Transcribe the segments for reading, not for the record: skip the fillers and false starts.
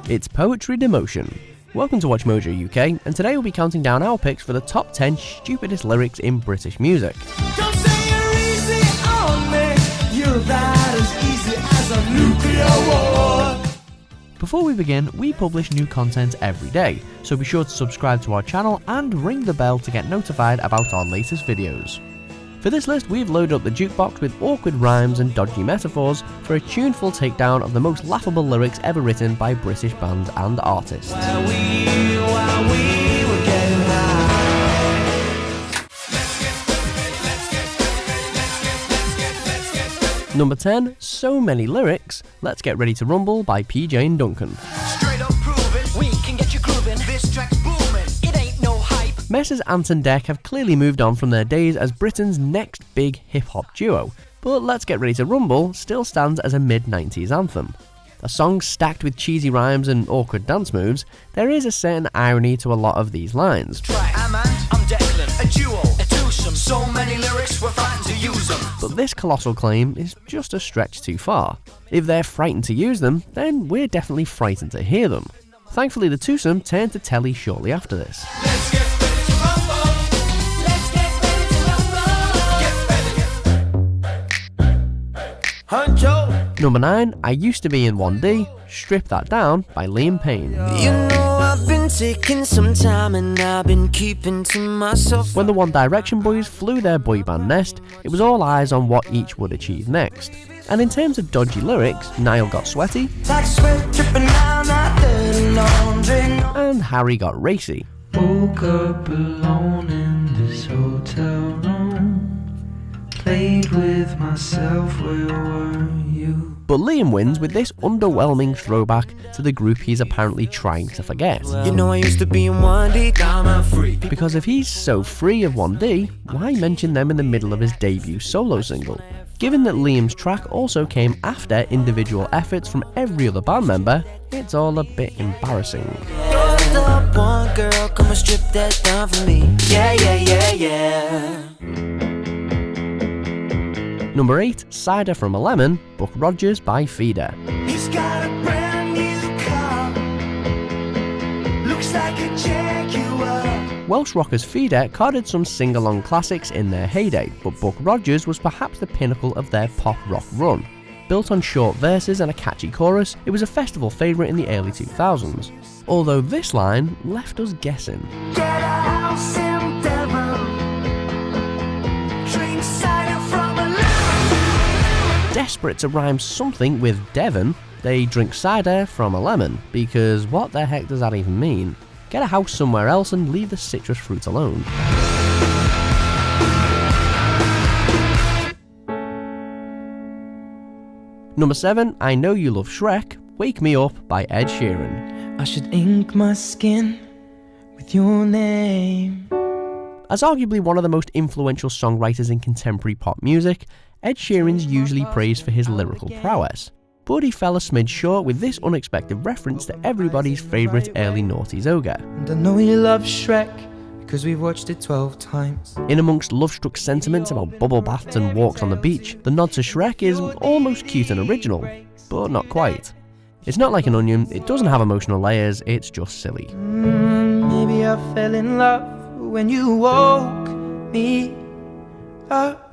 It's Poetry Demotion. Welcome to Watch Mojo UK, and today we'll be counting down our picks for the top 10 stupidest lyrics in British music. Don't say you're easy on me. You're about as easy as a nuclear war. Before we begin, we publish new content every day, so be sure to subscribe to our channel and ring the bell to get notified about our latest videos. For this list, we've loaded up the jukebox with awkward rhymes and dodgy metaphors for a tuneful takedown of the most laughable lyrics ever written by British bands and artists. While we were getting high. Number 10, So Many Lyrics, Let's Get Ready to Rumble by PJ and Duncan. Straight up proving, we can get you grooving. This track's booming, it ain't no hype. Messrs Ant and Dec have clearly moved on from their days as Britain's next big hip-hop duo, but Let's Get Ready to Rumble still stands as a mid-90s anthem. A song stacked with cheesy rhymes and awkward dance moves, there is a certain irony to a lot of these lines. I'm Ant, I'm Declan, a duo, a twosome. So many lyrics, we're frightened to use them. But this colossal claim is just a stretch too far. If they're frightened to use them, then we're definitely frightened to hear them. Thankfully, the twosome turned to telly shortly after this. Let's get ready to rumble. Let's get ready to rumble. Get ready. Huncho. Number 9, I Used to Be in 1D, Strip That Down by Liam Payne. You know I've been taking some time and I've been keeping to myself. When the One Direction boys flew their boy band nest, it was all eyes on what each would achieve next. And in terms of dodgy lyrics, Niall got sweaty, Like sweat dripping down our dirty laundry. and Harry got racy. Woke up alone in this hotel room. Played with myself, where were you? But Liam wins with this underwhelming throwback to the group he's apparently trying to forget. You know I used to be in 1D, down and free. Because if he's so free of 1D, why mention them in the middle of his debut solo single? Given that Liam's track also came after individual efforts from every other band member, it's all a bit embarrassing. You're the one girl, come and strip that down for me. Yeah, yeah, yeah, yeah. Number 8, Cider from a Lemon, Buck Rogers by Feeder. He's got a brand new car. Looks like a Jaguar. Welsh rockers Feeder carded some sing-along classics in their heyday, but Buck Rogers was perhaps the pinnacle of their pop-rock run. Built on short verses and a catchy chorus, it was a festival favourite in the early 2000s. Although this line left us guessing. Get a house in Devon. Drink cider from a lemon. Desperate to rhyme something with Devon, they drink cider from a lemon, because what the heck does that even mean? Get a house somewhere else and leave the citrus fruit alone. Number 7, I Know You Love Shrek, Wake Me Up by Ed Sheeran. I should ink my skin with your name. As arguably one of the most influential songwriters in contemporary pop music, Ed Sheeran's usually praised for his lyrical prowess. But he fell a smidge short with this unexpected reference to everybody's favourite early noughties ogre. And I know you love Shrek, because we've watched it 12 times. In amongst love-struck sentiments about bubble baths and walks on the beach, the nod to Shrek is almost cute and original, but not quite. It's not like an onion, it doesn't have emotional layers, it's just silly. Maybe I fell in love when you woke me up.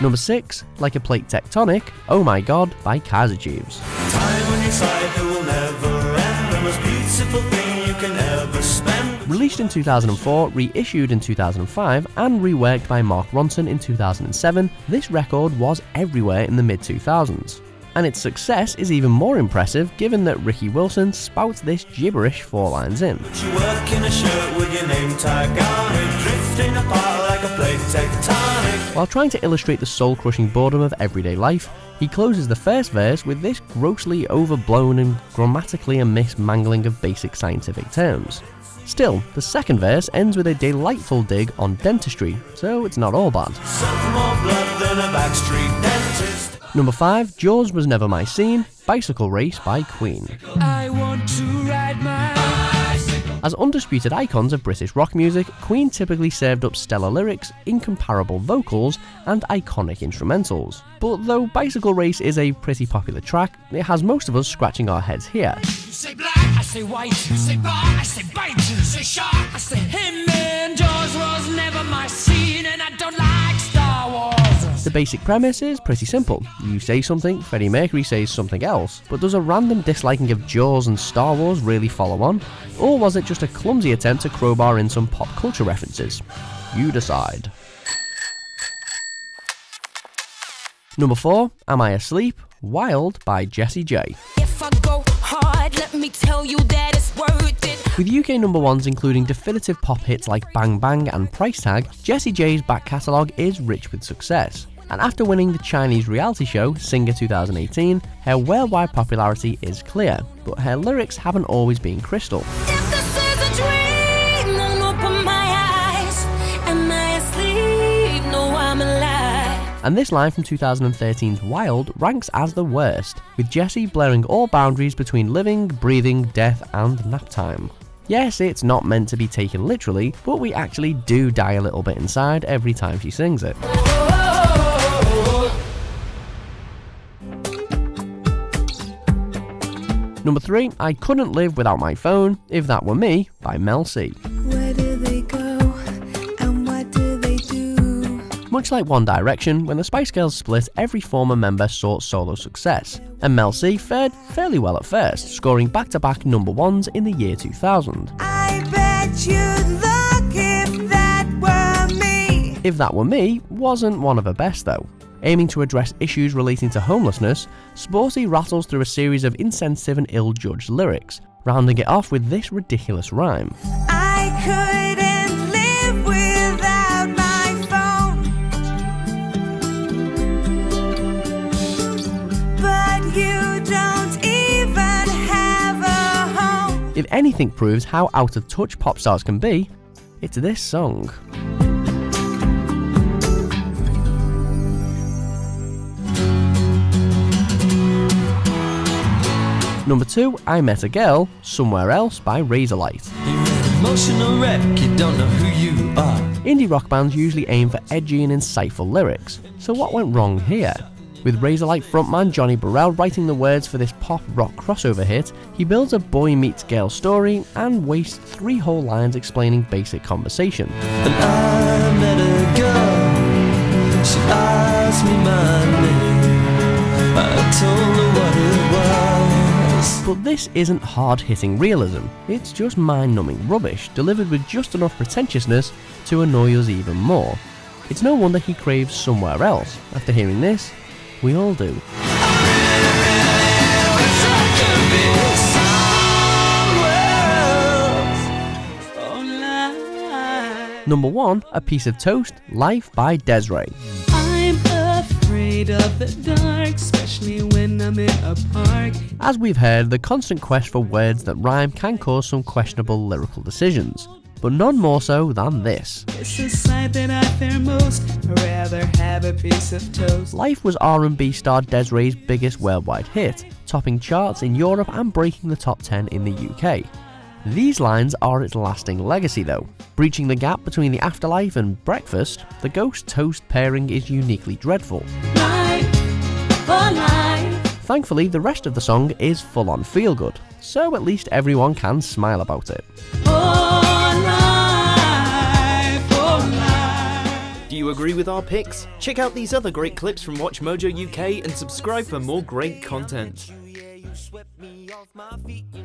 Number 6, Like a Plate Tectonic, Oh My God by Kaiser Chiefs. Time on your side that will never end. The most beautiful thing you can ever spend. Released in 2004, reissued in 2005, and reworked by Mark Ronson in 2007, this record was everywhere in the mid-2000s. And its success is even more impressive given that Ricky Wilson spouts this gibberish 4 lines in. You work in a shirt with your name tag on it, drifting apart like a plate tectonic. While trying to illustrate the soul-crushing boredom of everyday life, he closes the first verse with this grossly overblown and grammatically amiss mangling of basic scientific terms. Still, the second verse ends with a delightful dig on dentistry, so it's not all bad. Some more blood than a backstreet dentist. Number 5, Jaws Was Never My Scene, Bicycle Race by Queen. I want to ride my bicycle. As undisputed icons of British rock music, Queen typically served up stellar lyrics, incomparable vocals, and iconic instrumentals. But though Bicycle Race is a pretty popular track, it has most of us scratching our heads here. You say black, I say white. You say bar, I say bite. You say shark, I say him. And Jaws was never my scene, and I don't like Star Wars. The basic premise is pretty simple. You say something, Freddie Mercury says something else, but does a random disliking of Jaws and Star Wars really follow on? Or was it just a clumsy attempt to crowbar in some pop culture references? You decide. Number 4, Am I Asleep? Wild by Jessie J. If I go hard, let me tell you that it's worth it. With UK number ones including definitive pop hits like Bang Bang and Price Tag, Jessie J's back catalogue is rich with success. And after winning the Chinese reality show Singer 2018, her worldwide popularity is clear, but her lyrics haven't always been crystal. If this is a dream, then open my eyes. Am I asleep? No, I'm alive. And this line from 2013's Wild ranks as the worst, with Jessie blurring all boundaries between living, breathing, death and nap time. Yes, it's not meant to be taken literally, but we actually do die a little bit inside every time she sings it. Number 3, I Couldn't Live Without My Phone, If That Were Me by Mel C. Where do they go and what do they do? Much like One Direction, when the Spice Girls split, every former member sought solo success, and Mel C fared fairly well at first, scoring back-to-back number ones in the year 2000. I bet you'd look if that were me. If That Were Me wasn't one of her best though. Aiming to address issues relating to homelessness, Sporty rattles through a series of insensitive and ill-judged lyrics, rounding it off with this ridiculous rhyme. I couldn't live without my phone. But you don't even have a home. If anything proves how out of touch pop stars can be, it's this song. Number 2, I Met a Girl, Somewhere Else by Razorlight. You're an emotional wreck, you don't know who you are. Indie rock bands usually aim for edgy and insightful lyrics, so what went wrong here? With Razorlight frontman Johnny Burrell writing the words for this pop rock crossover hit, he builds a boy meets girl story and wastes 3 whole lines explaining basic conversation. And I met a girl, she asked me my name, I told her what it was. But this isn't hard-hitting realism, it's just mind-numbing rubbish delivered with just enough pretentiousness to annoy us even more. It's no wonder he craves Somewhere Else. After hearing this, we all do. Number 1, A Piece of Toast, Life by Des'ree. I'm afraid of the dark, especially when I'm in a park. As we've heard, the constant quest for words that rhyme can cause some questionable lyrical decisions, but none more so than this. It's the sight that I fear most. I'd rather have a piece of toast. Life was R&B star Des'ree's biggest worldwide hit, topping charts in Europe and breaking the top 10 in the UK. These lines are its lasting legacy though. Breaching the gap between the afterlife and breakfast, the ghost toast pairing is uniquely dreadful. Life, oh life. Thankfully, the rest of the song is full-on feel-good, so at least everyone can smile about it. Oh life, oh life. Do you agree with our picks? Check out these other great clips from Watch Mojo UK and subscribe for more great content. You swept me off my feet, you